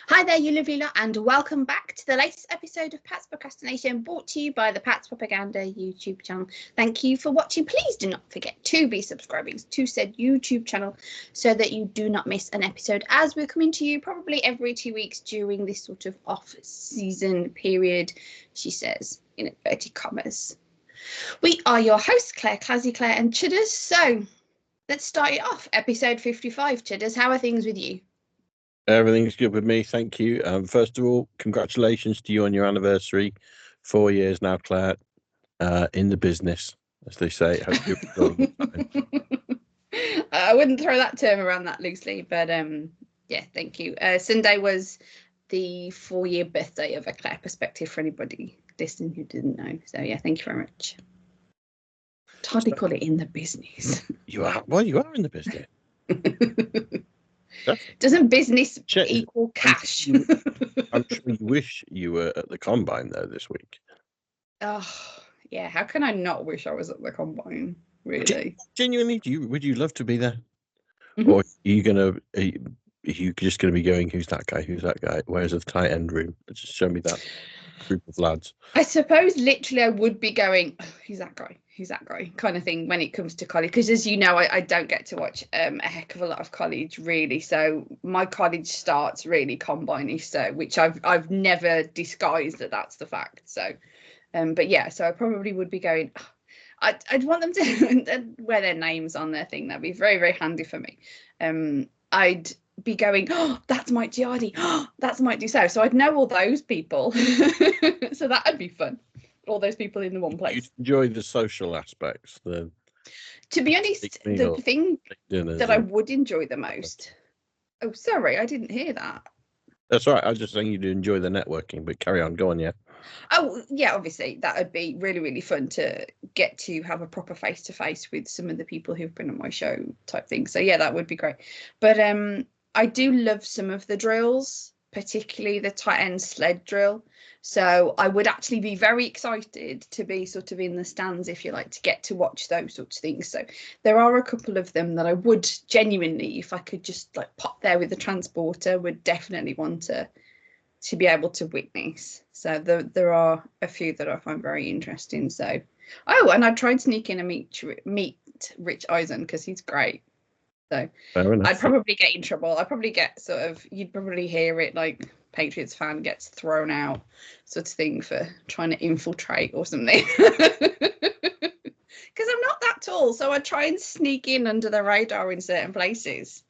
Hi there, you lovely lot, and welcome back to the latest episode of Pat's Procrastination, brought to you by the Pat's Propaganda YouTube channel. Thank you for watching. Please do not forget to be subscribing to said YouTube channel so that you do not miss an episode, as we're coming to you probably every 2 weeks during this sort of off-season period, she says, in inverted commas. We are your hosts, Claire, Clazzy Clare and Chudders. So let's start it off. Episode 55, Chudders. How are things with you? Everything's good with me, thank you. First of all, congratulations to you on your anniversary. 4 years now, Claire, in the business, as they say. Hope you're I wouldn't throw that term around that loosely, but yeah, thank you. Sunday was the 4-year birthday of a Claire perspective for anybody listening who didn't know. So yeah, thank you very much. I'd hardly call it in the business. You are, well, you are in the business. Doesn't business equal cash? I'm sure you wish you were at the combine though this week. Oh yeah, how can I not wish I was at the combine? Really? Genuinely, would you love to be there? Mm-hmm. Or are you just gonna be going, who's that guy? Who's that guy? Where's the tight end room? Just show me that group of lads. I suppose literally I would be going, oh, who's that guy kind of thing when it comes to college, because as you know, I don't get to watch a heck of a lot of college really, so my college starts really combine-ish, so which I've never disguised that's the fact. So but yeah, so I probably would be going, oh, I'd want them to wear their names on their thing. That'd be very, very handy for me. I'd be going, oh, that's Mike Giardi, oh, that's Mike Dussault, so I'd know all those people. So that'd be fun, all those people in the one place. You'd enjoy the social aspects. To be honest, the thing that I would enjoy the most, oh sorry, I didn't hear that. That's right, I was just saying you'd enjoy the networking, but carry on, go on. Yeah. Oh yeah, obviously that would be really, really fun to get to have a proper face-to-face with some of the people who've been on my show type thing. So yeah, that would be great. But I do love some of the drills, particularly the tight end sled drill. So I would actually be very excited to be sort of in the stands, if you like, to get to watch those sorts of things. So there are a couple of them that I would genuinely, if I could just like pop there with the transporter, would definitely want to be able to witness. So there are a few that I find very interesting. So, oh, and I tried sneaking a meet Rich Eisen because he's great. So I'd probably get in trouble. I'd probably get you'd probably hear it like Patriots fan gets thrown out sort of thing for trying to infiltrate or something. Because I'm not that tall, so I try and sneak in under the radar in certain places.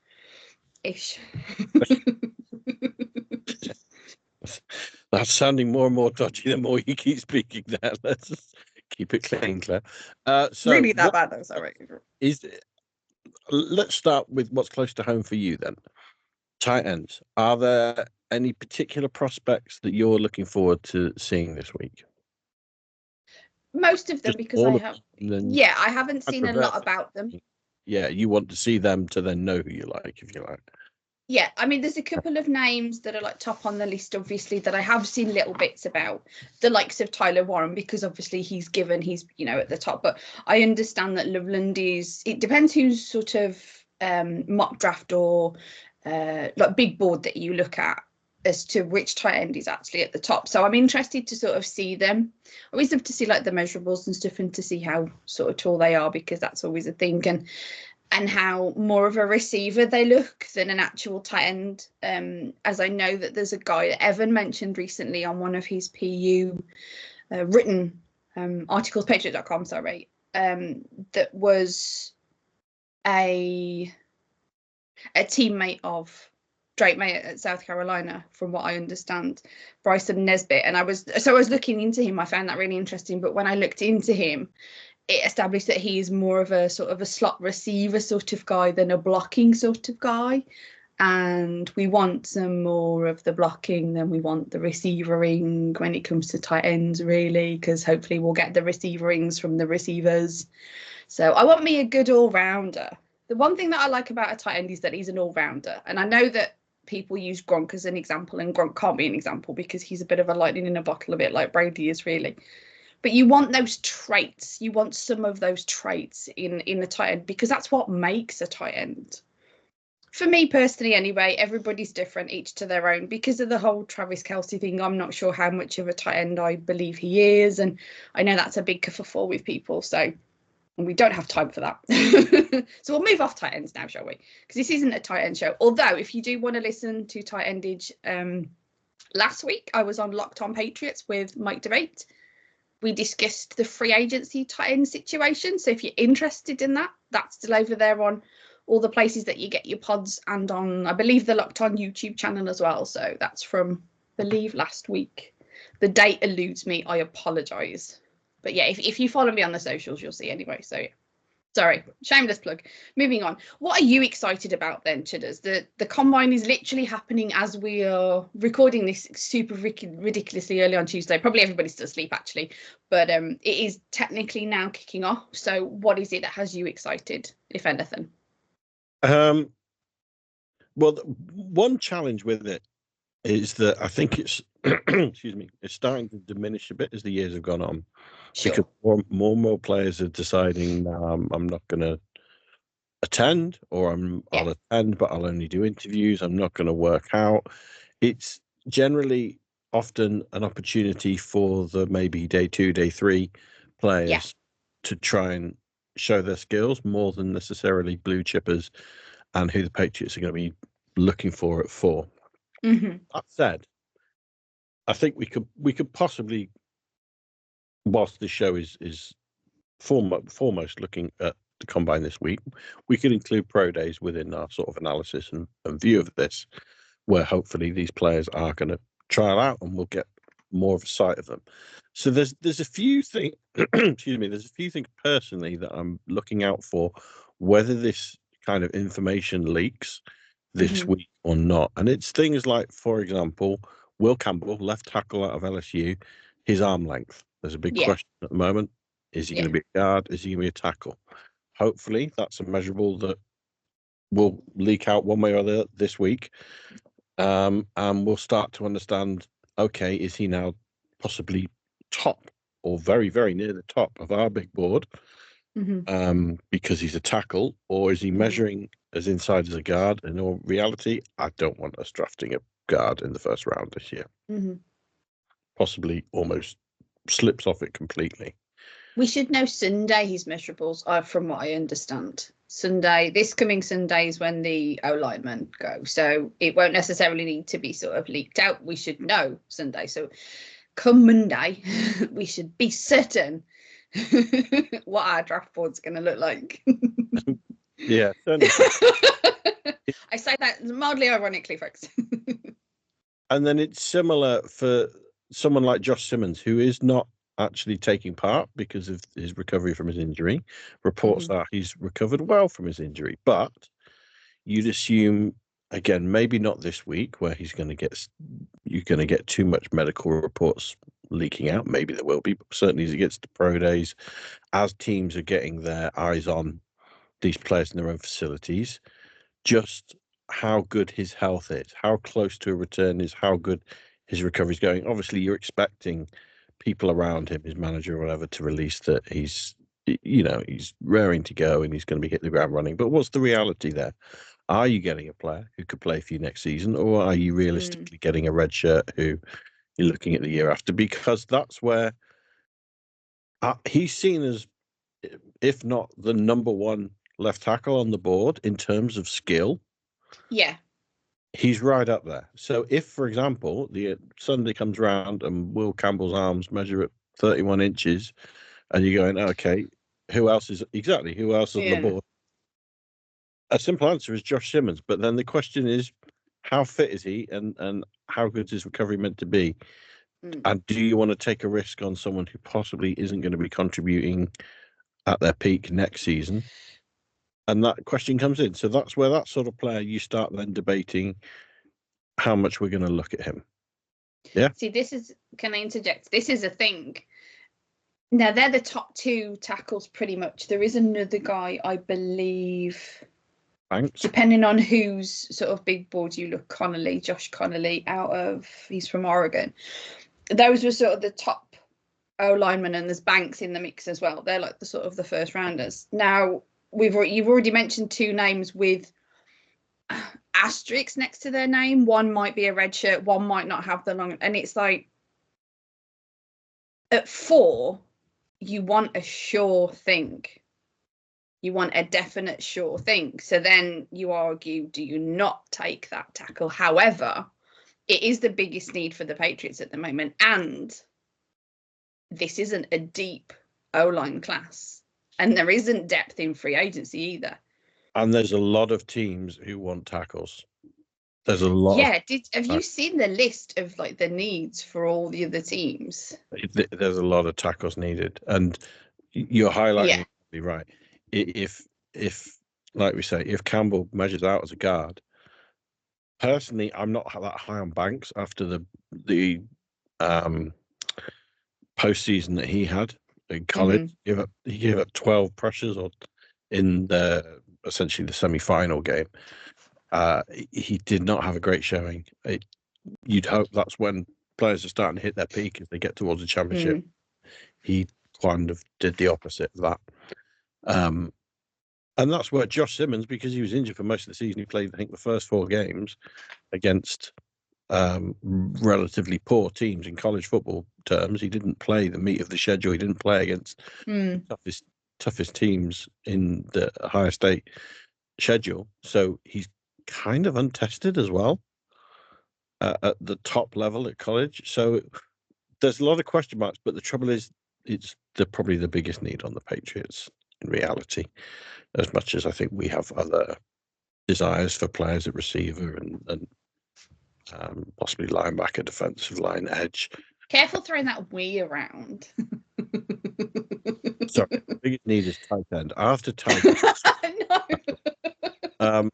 Ish. That's sounding more and more dodgy the more you keep speaking there. Let's just keep it clean, Claire. So really that bad though, sorry. Let's start with what's close to home for you then. Tight ends. Are there any particular prospects that you're looking forward to seeing this week? Most of them, because I haven't seen a lot about them. Yeah, you want to see them to then know who you like, if you like. Yeah, I mean, there's a couple of names that are like top on the list, obviously, that I have seen little bits about, the likes of Tyler Warren, because obviously he's at the top. But I understand that Loveland it depends who's sort of mock draft or like big board that you look at as to which tight end is actually at the top. So I'm interested to sort of see them. I always love to see like the measurables and stuff and to see how sort of tall they are, because that's always a thing. And how more of a receiver they look than an actual tight end. As I know that there's a guy that Evan mentioned recently on one of his PU written articles, patriot.com, sorry, that was a teammate of Drake May at South Carolina, from what I understand, Bryson Nesbitt. And I was looking into him. I found that really interesting. But when I looked into him, it established that he is more of a sort of a slot receiver sort of guy than a blocking sort of guy. And we want some more of the blocking than we want the receivering when it comes to tight ends, really, because hopefully we'll get the receiverings from the receivers. So I want me a good all-rounder. The one thing that I like about a tight end is that he's an all-rounder. And I know that people use Gronk as an example, and Gronk can't be an example because he's a bit of a lightning in a bottle, a bit like Brady is, really. But you want those traits. You want some of those traits in a tight end, because that's what makes a tight end. For me personally, anyway, everybody's different, each to their own. Because of the whole Travis Kelce thing, I'm not sure how much of a tight end I believe he is. And I know that's a big kerfuffle with people. So we don't have time for that. So we'll move off tight ends now, shall we? Because this isn't a tight end show. Although, if you do want to listen to tight endage, last week I was on Locked On Patriots with Mike Debate. We discussed the free agency tight end situation. So if you're interested in that, that's still over there on all the places that you get your pods, and on, I believe, the Locked On YouTube channel as well. So that's from, I believe, last week. The date eludes me. I apologise. But yeah, if you follow me on the socials, you'll see anyway. So yeah. Sorry, shameless plug. Moving on. What are you excited about then, Chudders? The combine is literally happening as we are recording this super ridiculously early on Tuesday. Probably everybody's still asleep, actually. But it is technically now kicking off. So what is it that has you excited, if anything? Well, one challenge with it is that I think it's excuse me, it's starting to diminish a bit as the years have gone on. Sure. Because more and more players are deciding, I'm not going to attend, or I'll attend, but I'll only do interviews. I'm not going to work out. It's generally often an opportunity for the maybe day 2, day 3 players to try and show their skills more than necessarily blue chippers and who the Patriots are going to be looking for at 4. Mm-hmm. That said, I think we could possibly, whilst the show is foremost looking at the combine this week, we could include pro days within our sort of analysis and view of this, where hopefully these players are going to trial out and we'll get more of a sight of them. So there's a few things excuse me, there's a few things personally that I'm looking out for, whether this kind of information leaks this week or not. And it's things like, for example, Will Campbell, left tackle out of LSU, his arm length. There's a big question at the moment. Is he going to be a guard? Is he going to be a tackle? Hopefully that's a measurable that will leak out one way or the other this week. And we'll start to understand, okay, is he now possibly top or very, very near the top of our big board because he's a tackle, or is he measuring as inside as a guard? In all reality, I don't want us drafting a guard in the first round this year. Possibly almost slips off it completely. We should know Sunday his measurables are, from what I understand. This coming Sunday is when the O-linemen go. So it won't necessarily need to be sort of leaked out. We should know Sunday. So come Monday, we should be certain what our draft board's going to look like. Yeah, certainly. I say that mildly ironically, folks. And then it's similar for someone like Josh Simmons, who is not actually taking part because of his recovery from his injury. Reports are he's recovered well from his injury, but you'd assume, again, maybe not this week, where you're going to get too much medical reports leaking out. Maybe there will be, but certainly as it gets to pro days, as teams are getting their eyes on these players in their own facilities, just how good his health is, how close to a return is, how good his recovery is going. Obviously, you're expecting people around him, his manager or whatever, to release that he's raring to go and he's going to be hitting the ground running. But what's the reality there? Are you getting a player who could play for you next season, or are you realistically getting a red shirt who you're looking at the year after? Because that's where he's seen as, if not the number one left tackle on the board in terms of skill. Yeah. He's right up there. So if, for example, the Sunday comes around and Will Campbell's arms measure at 31 inches and you're going, okay, who else is on the board? A simple answer is Josh Simmons. But then the question is, how fit is he and how good is his recovery meant to be? And do you want to take a risk on someone who possibly isn't going to be contributing at their peak next season? And that question comes in. So that's where that sort of player, you start then debating how much we're going to look at him. Yeah. See, can I interject? This is a thing. Now, they're the top 2 tackles pretty much. There is another guy, I believe, Thanks. Depending on whose sort of big board you look, Josh Connolly, he's from Oregon. Those were sort of the top O-linemen, and there's Banks in the mix as well. They're like the sort of the first rounders. Now, you've already mentioned 2 names with asterisks next to their name. One might be a red shirt, one might not have the long, and it's like at 4, you want a sure thing. You want a definite sure thing. So then you argue, do you not take that tackle? However, it is the biggest need for the Patriots at the moment. And this isn't a deep O-line class. And there isn't depth in free agency either. And there's a lot of teams who want tackles. There's a lot. Yeah, have you seen the list of like the needs for all the other teams? There's a lot of tackles needed, and you're highlighting it right. If like we say, if Campbell measures out as a guard, personally, I'm not that high on Banks after the postseason that he had in college. He gave up 12 pressures or in essentially the semi-final game. He did not have a great showing. You'd hope that's when players are starting to hit their peak as they get towards the championship. He kind of did the opposite of that. And that's where Josh Simmons, because he was injured for most of the season, he played, I think, the first 4 games against relatively poor teams in college football terms. He didn't play the meat of the schedule. He didn't play against toughest teams in the higher state schedule. So he's kind of untested as well at the top level at college. So there's a lot of question marks, but the trouble is it's probably the biggest need on the Patriots in reality, as much as I think we have other desires for players at receiver and possibly linebacker, defensive line, edge. Careful throwing that "we" around. Sorry, the biggest need is tight end. After tight end, no.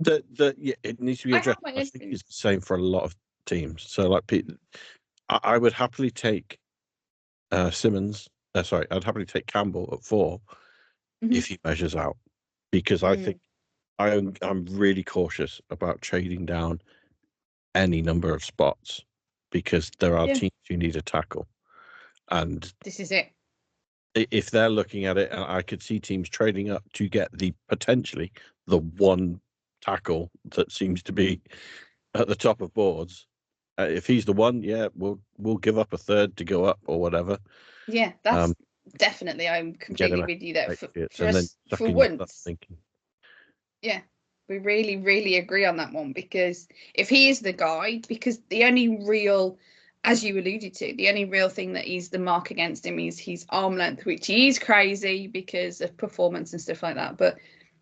It needs to be addressed. I think it's the same for a lot of teams. So, like, I would happily take Simmons. I'd happily take Campbell at 4 if he measures out, because I think I'm really cautious about trading down any number of spots, because there are teams who need a tackle, and this is it. If they're looking at it, I could see teams trading up to get potentially the one tackle that seems to be at the top of boards. If he's the one, we'll give up a third to go up or whatever. Yeah, that's definitely. I'm completely with you there. For once, yeah, we really, really agree on that one, because if he is the guy, because the only real, as you alluded to, the only real thing that is the mark against him is his arm length, which is crazy because of performance and stuff like that. But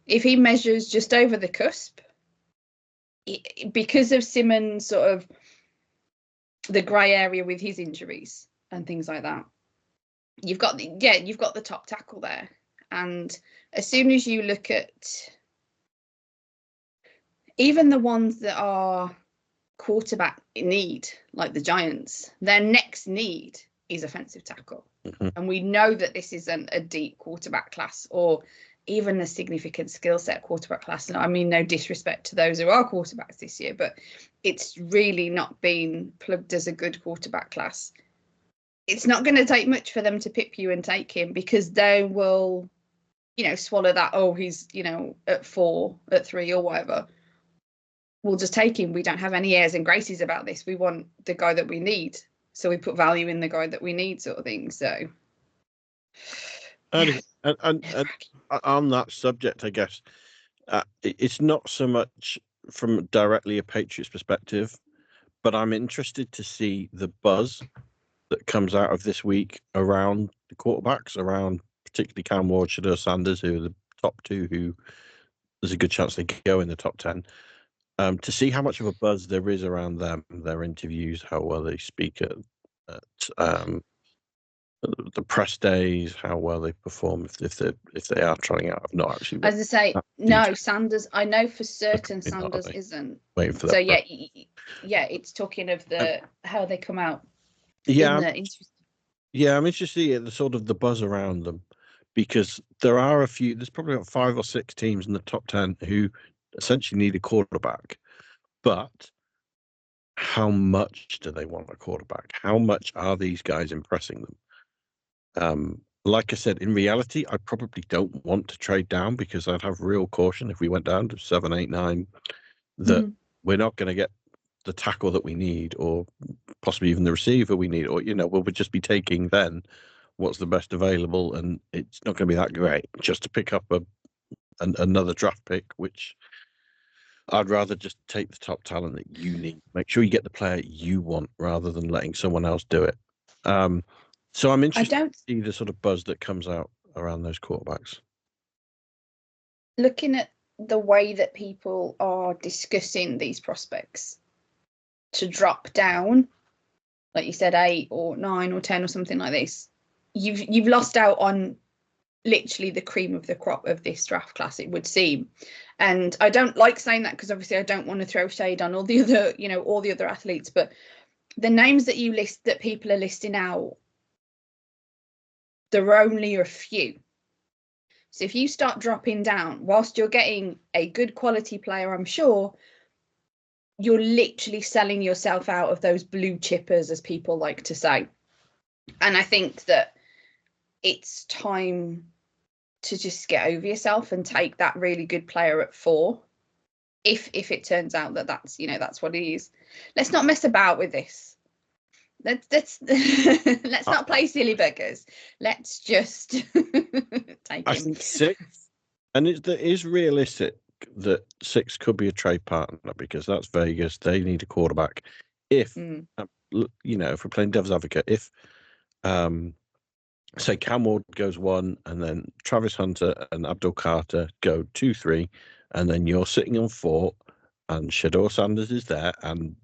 if he measures just over the cusp, because of Simmons' sort of the grey area with his injuries and things like that, you've got the top tackle there. And as soon as you look at even the ones that are quarterback need, like the Giants, their next need is offensive tackle. And we know that this isn't a deep quarterback class or even a significant skill set quarterback class. And I mean, no disrespect to those who are quarterbacks this year, but it's really not been plugged as a good quarterback class. It's not going to take much for them to pip you and take him, because they will, swallow that, oh, he's, at 4, at 3 or whatever. We'll just take him. We don't have any airs and graces about this. We want the guy that we need. So we put value in the guy that we need, sort of thing. So. And on that subject, I guess, it's not so much from directly a Patriots perspective, but I'm interested to see the buzz that comes out of this week around the quarterbacks, around particularly Cam Ward, Shedeur Sanders, who are the top 2, who there's a good chance they go in the top 10. To see how much of a buzz there is around them, their interviews, how well they speak at the press days, how well they perform if they are trying out. I've not actually. As I say, no, Sanders. I know for certain Sanders isn't. Waiting for that. So yeah, it's talking of how they come out. Yeah, I'm interested to see the sort of the buzz around them, because there are a few. There's probably about 5 or 6 teams in the top 10 who essentially need a quarterback, but how much do they want a quarterback? How much are these guys impressing them? like I said, in reality, I probably don't want to trade down because I'd have real caution if we went down to 7, 8, 9 that we're not going to get the tackle that we need, or possibly even the receiver we need, or we'll just be taking then what's the best available, and it's not going to be that great just to pick up another draft pick, which I'd rather just take the top talent that you need. Make sure you get the player you want rather than letting someone else do it. So I'm interested to see the sort of buzz that comes out around those quarterbacks. Looking at the way that people are discussing these prospects to drop down, like you said, 8 or 9 or 10 or something like this, you've lost out on literally the cream of the crop of this draft class, it would seem. And I don't like saying that because obviously I don't want to throw shade on all the other, all the other athletes, but the names that you list, that people are listing out, there are only a few. So if you start dropping down, whilst you're getting a good quality player, I'm sure, you're literally selling yourself out of those blue chippers, as people like to say. And I think that it's time to just get over yourself and take that really good player at 4. If it turns out that that's what it is. Let's not mess about with this. Let's not play silly buggers. Let's just take I him. think 6, and it is realistic that 6 could be a trade partner because that's Vegas. They need a quarterback. If if we're playing devil's advocate, if say Cam Ward goes 1, and then Travis Hunter and Abdul Carter go 2, 3, and then you're sitting on 4, and Shedeur Sanders is there, and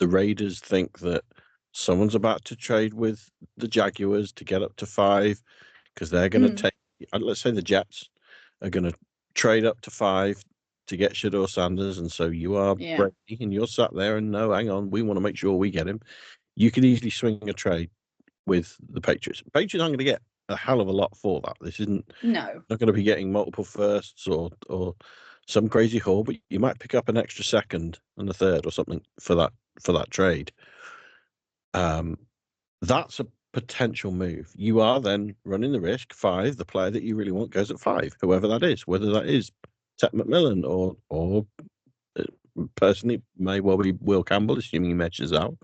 the Raiders think that someone's about to trade with the Jaguars to get up to 5 because they're going to take, let's say the Jets are going to trade up to 5 to get Shedeur Sanders, and so you are Brady and you're sat there and no, hang on, we want to make sure we get him. You can easily swing a trade with the Patriots. Patriots aren't going to get a hell of a lot for that. This isn't not going to be getting multiple firsts or some crazy haul, but you might pick up an extra second and a third or something for that trade. That's a potential move. You are then running the risk 5, the player that you really want goes at 5, whoever that is, whether that is Ted McMillan or personally may well be Will Campbell, assuming he matches out.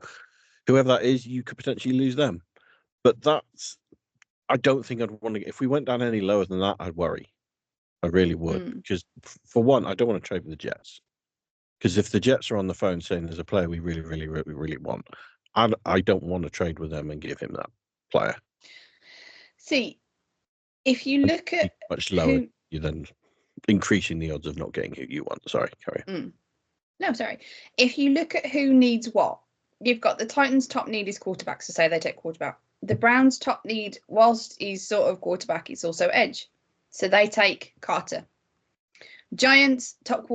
Whoever that is, you could potentially lose them. But I don't think I'd want to. If we went down any lower than that, I'd worry. I really would, because for one, I don't want to trade with the Jets. Because if the Jets are on the phone saying there's a player we really, really, really, really want, I don't want to trade with them and give him that player. See, if you look at much lower, you're then increasing the odds of not getting who you want. Sorry, carry on. No, sorry. If you look at who needs what, you've got the Titans' top need is quarterback, so say they take quarterback. The Browns' top need, whilst he's sort of quarterback, it's also edge, so they take Carter. Giants' top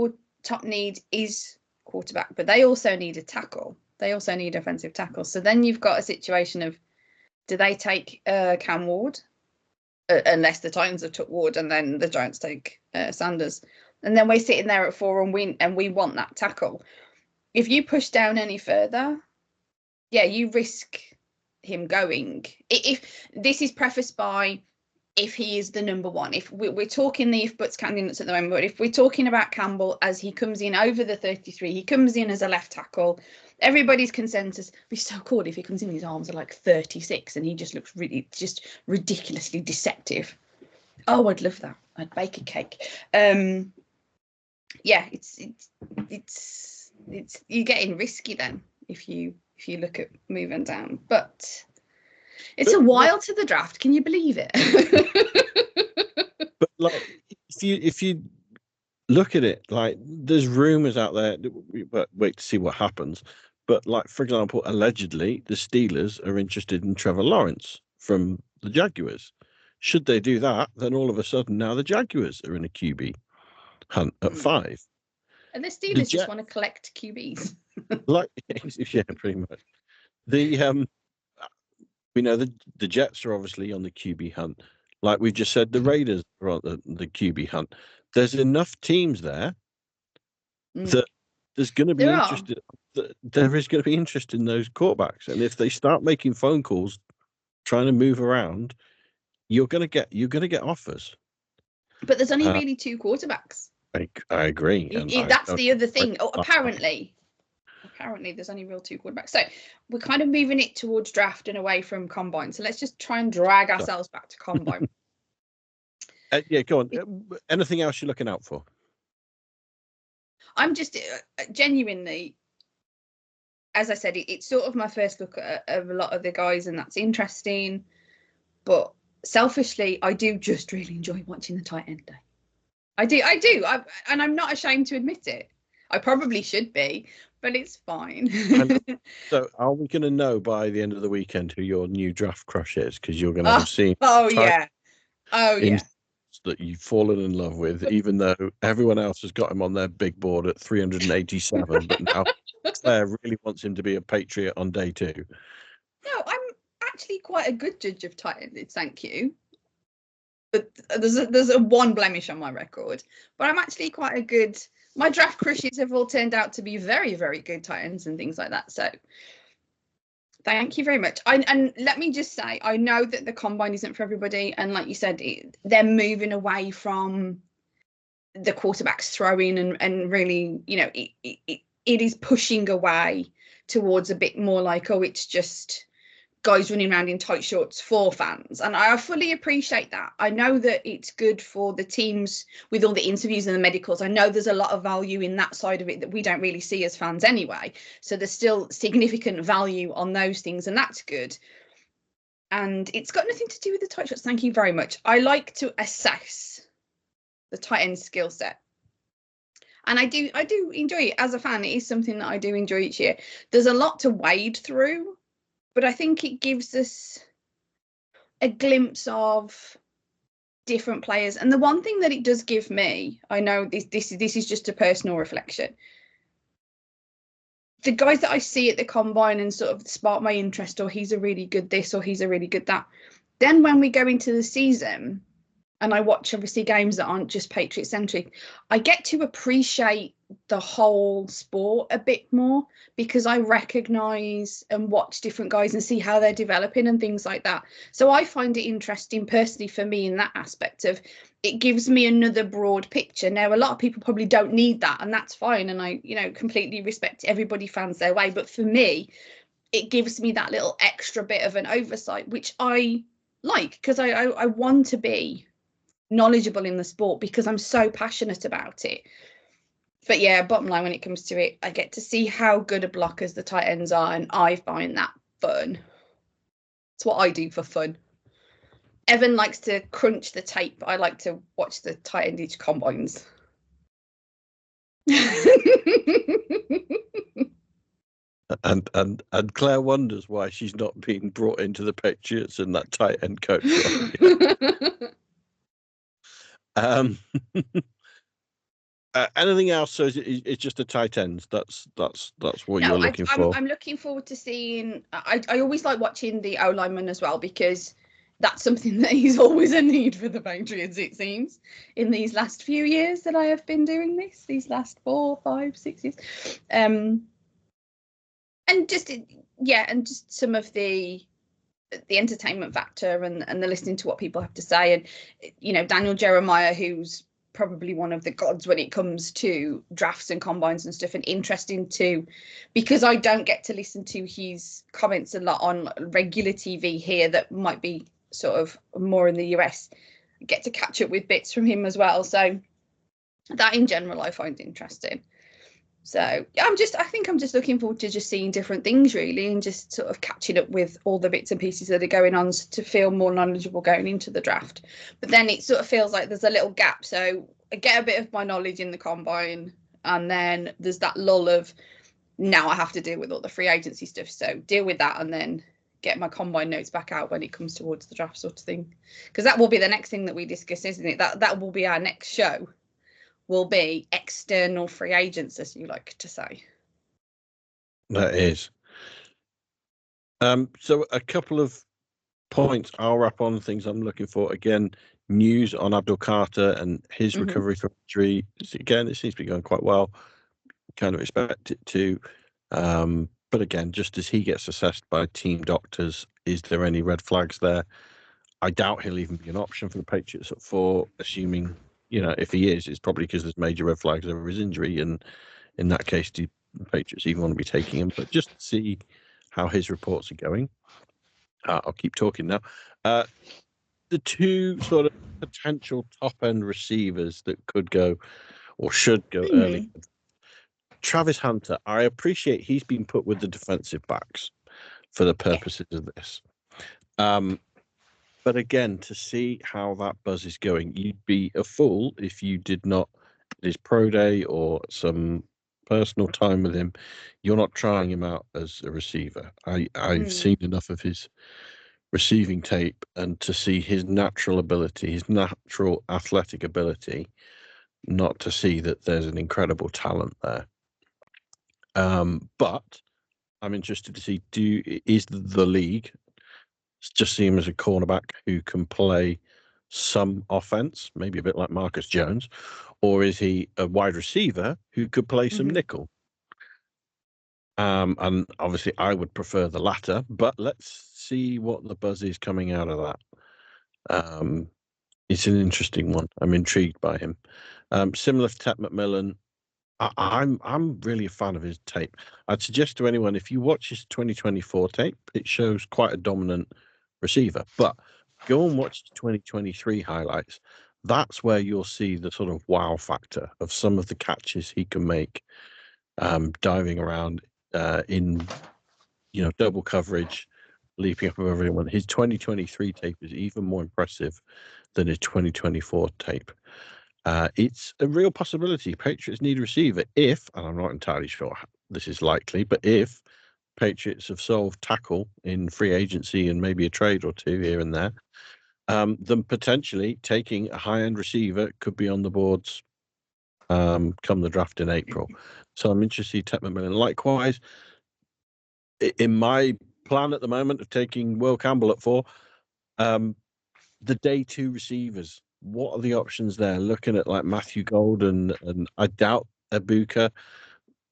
need is quarterback, but they also need a tackle. They also need offensive tackle. So then you've got a situation of, do they take Cam Ward? Unless the Titans have took Ward and then the Giants take Sanders. And then we're sitting there at 4 and we want that tackle. If you push down any further, you risk him going. If this is prefaced by if he is the number 1, if we're talking the if buts candidates at the moment, but if we're talking about Campbell as he comes in over the 33, he comes in as a left tackle. Everybody's consensus, it'd be so cool if he comes in, his arms are like 36 and he just looks really just ridiculously deceptive. Oh, I'd love that. I'd bake a cake. It's you're getting risky then if you look at moving down, but it's a while to the draft. Can you believe it? But like, if you look at it, like there's rumors out there, but wait to see what happens. But like, for example, allegedly the Steelers are interested in Trevor Lawrence from the Jaguars. Should they do that, then all of a sudden now the Jaguars are in a QB hunt at 5. And the Steelers just want to collect QBs. Like, yeah, pretty much. We know the Jets are obviously on the QB hunt. Like we've just said, the Raiders are on the QB hunt. There's enough teams there that there's going to be interest. There is going to be interest in those quarterbacks, and if they start making phone calls, trying to move around, you're gonna get offers. But there's only really 2 quarterbacks. I agree. And That's the other thing. Oh, apparently there's only real 2 quarterbacks. So we're kind of moving it towards draft and away from combine. So let's just try and drag ourselves back to combine. Yeah, go on. Anything else you're looking out for? I'm just genuinely, as I said, it's sort of my first look at a lot of the guys, and that's interesting. But selfishly, I do just really enjoy watching the tight end day. I do, and I'm not ashamed to admit it. I probably should be, but it's fine. So, are we going to know by the end of the weekend who your new draft crush is? Because you're going to have seen. Yeah. That you've fallen in love with, even though everyone else has got him on their big board at 387, but now Claire really wants him to be a Patriot on day 2. No, I'm actually quite a good judge of tight ends, thank you. But there's a one blemish on my record, but I'm actually quite a good. My draft crushes have all turned out to be very, very good tight ends and things like that. So thank you very much. And let me just say, I know that the combine isn't for everybody, and like you said, they're moving away from the quarterbacks throwing and really, it is pushing away towards a bit more like, oh, it's just guys running around in tight shorts for fans, and I fully appreciate that. I know that it's good for the teams with all the interviews and the medicals. I know there's a lot of value in that side of it that we don't really see as fans anyway, so there's still significant value on those things, and that's good. And it's got nothing to do with the tight shots, thank you very much. I like to assess the tight end skill set, and I do enjoy it as a fan. It is something that I do enjoy each year. There's a lot to wade through, but I think it gives us a glimpse of different players. And the one thing that it does give me, I know this is just a personal reflection, the guys that I see at the combine and sort of spark my interest, or he's a really good this, or he's a really good that. Then when we go into the season and I watch obviously games that aren't just Patriot centric, I get to appreciate the whole sport a bit more, because I recognize and watch different guys and see how they're developing and things like that. So I find it interesting personally for me in that aspect of it gives me another broad picture. Now, a lot of people probably don't need that, and that's fine. And I, completely respect everybody fans their way. But for me, it gives me that little extra bit of an oversight, which I like, because I want to be knowledgeable in the sport because I'm so passionate about it. But yeah, bottom line, when it comes to it, I get to see how good of blockers the tight ends are, and I find that fun. It's what I do for fun. Evan likes to crunch the tape. I like to watch the tight endage combines. And Claire wonders why she's not being brought into the Patriots in that tight end coach role. Anything else? So it's just the tight ends. That's what you're looking for. I'm looking forward to seeing. I always like watching the O lineman as well, because that's something that is always a need for the Patriots, it seems, in these last few years that I have been doing this. These last 4, 5, 6 years, and just some of the entertainment factor and the listening to what people have to say, and Daniel Jeremiah, who's probably one of the gods when it comes to drafts and combines and stuff, and interesting too, because I don't get to listen to his comments a lot on regular TV here that might be sort of more in the US. I get to catch up with bits from him as well, so that in general I find interesting. So I think I'm just looking forward to just seeing different things really, and just sort of catching up with all the bits and pieces that are going on to feel more knowledgeable going into the draft. But then it sort of feels like there's a little gap. So I get a bit of my knowledge in the combine, and then there's that lull of now I have to deal with all the free agency stuff. So deal with that and then get my combine notes back out when it comes towards the draft sort of thing. Because that will be the next thing that we discuss, isn't it? That will be our next show. Will be external free agents, as you like to say. That is. So a couple of points I'll wrap on things I'm looking for. Again, news on Abdul Carter and his recovery from injury. Again, it seems to be going quite well. Kind of expect it to. But again, just as he gets assessed by team doctors, is there any red flags there? I doubt he'll even be an option for the Patriots at 4, assuming, if he is, it's probably because there's major red flags over his injury. And in that case, do the Patriots even want to be taking him? But just to see how his reports are going. I'll keep talking now. The two sort of potential top-end receivers that could go or should go early. Travis Hunter, I appreciate he's been put with the defensive backs for the purposes of this. But again, to see how that buzz is going, you'd be a fool if you did not, his pro day or some personal time with him, you're not trying him out as a receiver. I've seen enough of his receiving tape, and to see his natural ability, his natural athletic ability, not to see that there's an incredible talent there. But I'm interested to see, is the league just see him as a cornerback who can play some offense, maybe a bit like Marcus Jones, or is he a wide receiver who could play some nickel? And obviously I would prefer the latter, but let's see what the buzz is coming out of that. It's an interesting one. I'm intrigued by him. Similar to Ted McMillan, I'm really a fan of his tape. I'd suggest to anyone, if you watch his 2024 tape, it shows quite a dominant receiver. But go and watch the 2023 highlights. That's where you'll see the sort of wow factor of some of the catches he can make, diving around in double coverage, leaping up over everyone. His 2023 tape is even more impressive than his 2024 tape. It's a real possibility. Patriots need a receiver if, and I'm not entirely sure this is likely, but if Patriots have solved tackle in free agency and maybe a trade or two here and there, then potentially taking a high-end receiver could be on the boards come the draft in April. So I'm interested to Ted McMillan. Likewise, in my plan at the moment of taking Will Campbell at 4, the day 2 receivers, what are the options there? Looking at like Matthew Gold and I doubt Ibuka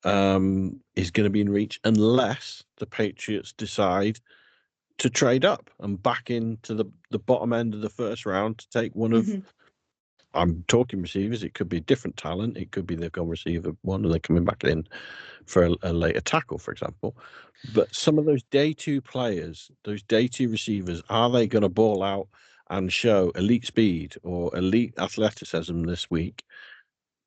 is going to be in reach unless the Patriots decide to trade up and back into the bottom end of the first round to take one of, I'm talking receivers, it could be different talent, it could be they've gone receiver 1 and they're coming back in for a later tackle, for example. But some of those day 2 players, those day 2 receivers, are they going to ball out and show elite speed or elite athleticism this week?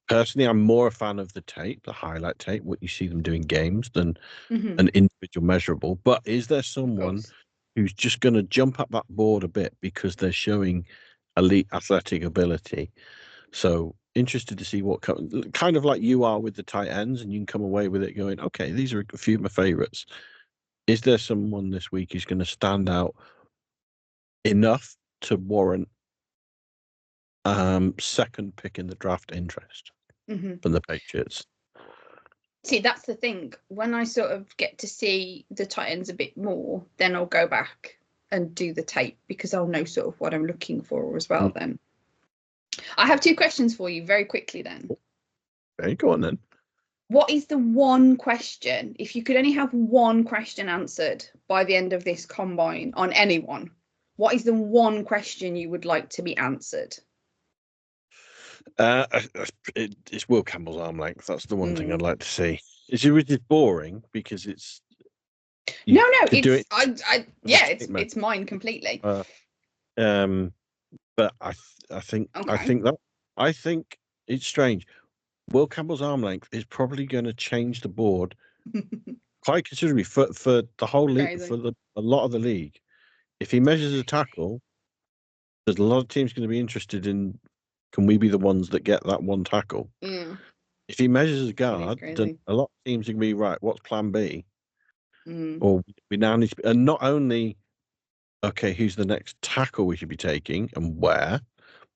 Personally, I'm more a fan of the tape, the highlight tape, what you see them doing games, than an individual measurable. But is there someone who's just going to jump up that board a bit because they're showing elite athletic ability? So interested to see what kind of like you are with the tight ends, and you can come away with it going, okay, these are a few of my favorites. Is there someone this week who's going to stand out enough to warrant second pick in the draft interest from the Patriots? See, that's the thing. When I sort of get to see the tight ends a bit more, then I'll go back and do the tape because I'll know sort of what I'm looking for as well then. I have 2 questions for you very quickly then. Okay, go on then. What is the one question, if you could only have one question answered by the end of this combine on anyone, what is the one question you would like to be answered? It's Will Campbell's arm length. That's the one thing I'd like to see. It's boring because it's no, it's it's mine completely. But I think it's strange. Will Campbell's arm length is probably going to change the board quite considerably for the whole league, for a lot of the league. If he measures a tackle, there's a lot of teams going to be interested in, can we be the ones that get that one tackle? If he measures a guard, then a lot of teams are going to be, right, what's plan B? Or we now need to, and not only, okay, who's the next tackle we should be taking and where,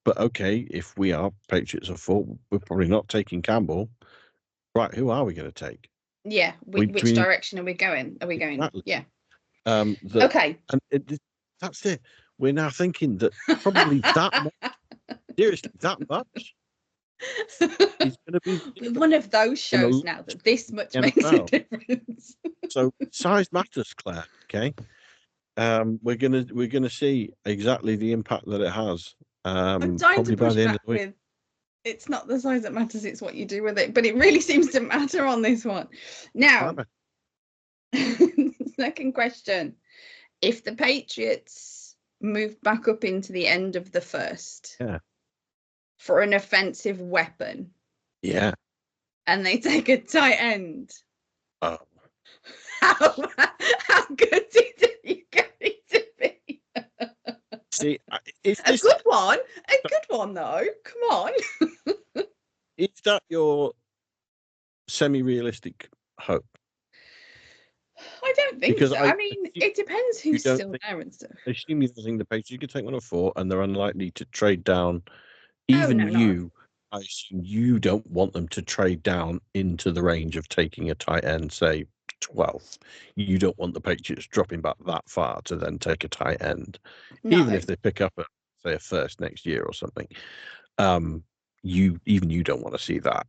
but okay, if we are Patriots of 4, we're probably not taking Campbell. Right, who are we going to take? Yeah, which direction are we going? Exactly. Yeah. Okay. And that's it. We're now thinking that probably that much, seriously, that much is going to be one of those shows now that this much makes a difference. So size matters, Claire. Okay. we're gonna see exactly the impact that it has. I'm dying Probably to by push the end of back the week. with it's not the size that matters, it's what you do with it. But it really seems to matter on this one. Now, second question. If the Patriots move back up into the end of the first for an offensive weapon, and they take a tight end, oh. how good do you get it to be? See, a good one though. Come on. Is that your semi-realistic hope? I don't think Because so. I mean, it depends who's still there and stuff. I assume you think the Patriots could take 1 or 4, and they're unlikely to trade down. Oh, Even no, you, I assume you don't want them to trade down into the range of taking a tight end, say 12th. You don't want the Patriots dropping back that far to then take a tight end, even if they pick up a first next year or something. You don't want to see that.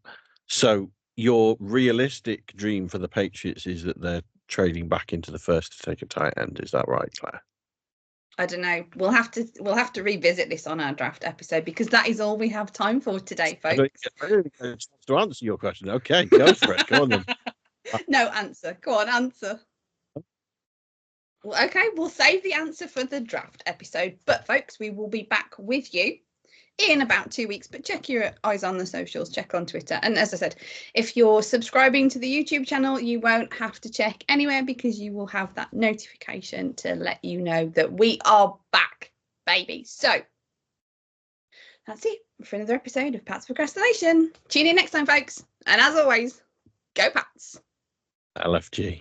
So your realistic dream for the Patriots is that they're trading back into the first to take a tight end. Is that right, Claire? I don't know. We'll have to revisit this on our draft episode, because that is all we have time for today, folks. I don't get a chance to answer your question. Okay, go for it. Go on then. No answer. Go on, answer. Well, okay, we'll save the answer for the draft episode. But folks, we will be back with you in about 2 weeks, but check your eyes on the socials, check on Twitter. And as I said, if you're subscribing to the YouTube channel, you won't have to check anywhere, because you will have that notification to let you know that we are back, baby. So that's it for another episode of Pat's Procrastination. Tune in next time, folks. And as always, go Pats. LFG.